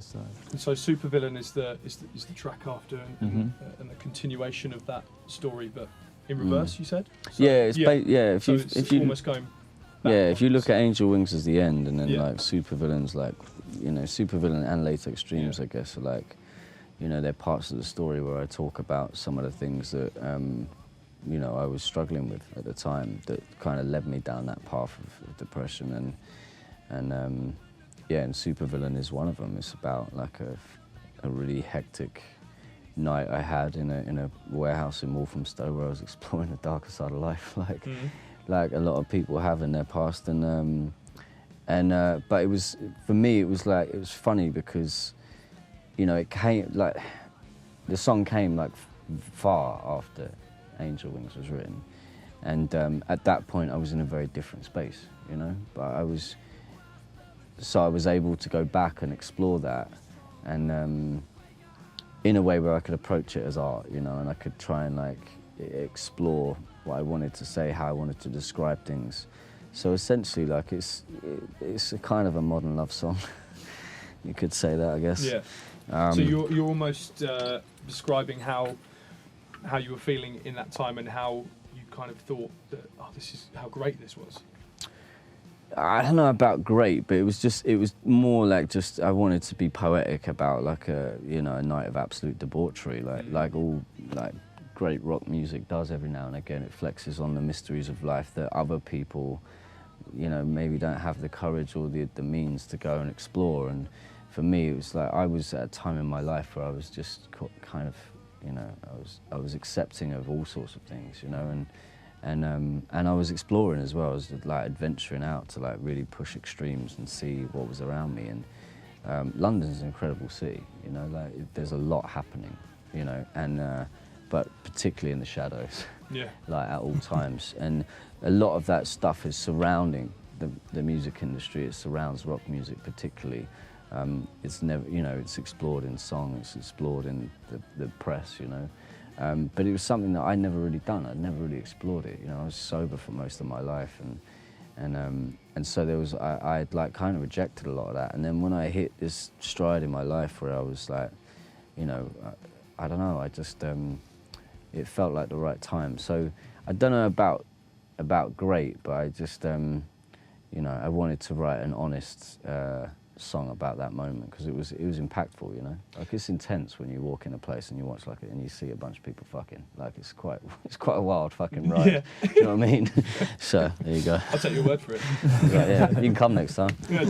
aside. And so Supervillain is the track after, and the continuation of that story, but in reverse. You said. So, Yeah, it's if you almost going. If you look at Angel Wings as the end, and then like Supervillain's like, Supervillain and Latex Dreams, I guess, are like, they're parts of the story where I talk about some of the things that, I was struggling with at the time that kind of led me down that path of depression, and Supervillain is one of them. It's about like a really hectic night I had in a warehouse in Walthamstow where I was exploring the darker side of life, like a lot of people have in their past, but it was, for me, it was funny because, it came, like, the song came like far after Angel Wings was written, and at that point I was in a very different space, but I was able to go back and explore that, and in a way where I could approach it as art, and I could try and like explore what I wanted to say, how I wanted to describe things. So essentially, like, it's a kind of a modern love song. You could say that, I guess. Yeah. So you're almost describing how you were feeling in that time, and how you kind of thought that, this is how great this was. I don't know about great, but it was more like just I wanted to be poetic about like a night of absolute debauchery, like all like great rock music does every now and again. It flexes on the mysteries of life that other people, maybe don't have the courage or the means to go and explore. And for me, it was like I was at a time in my life where I was just kind of, I was accepting of all sorts of things, and I was exploring as well. I was like adventuring out to like really push extremes and see what was around me. And London's an incredible city, like there's a lot happening, but particularly in the shadows, like at all times. And a lot of that stuff is surrounding the music industry. It surrounds rock music particularly. It's never, it's explored in song, it's explored in the press, but it was something that I'd never really done. I'd never really explored it. I was sober for most of my life, and so there was, I'd like kind of rejected a lot of that. And then when I hit this stride in my life where I was like, I don't know, I just, it felt like the right time. So I don't know about great, but I just, I wanted to write an honest song about that moment, because it was impactful, like it's intense when you walk in a place and you watch like it and you see a bunch of people fucking, like it's quite a wild fucking ride. Do you know what I mean? So there you go. I'll take your word for it. Yeah, you can come next time. Yeah,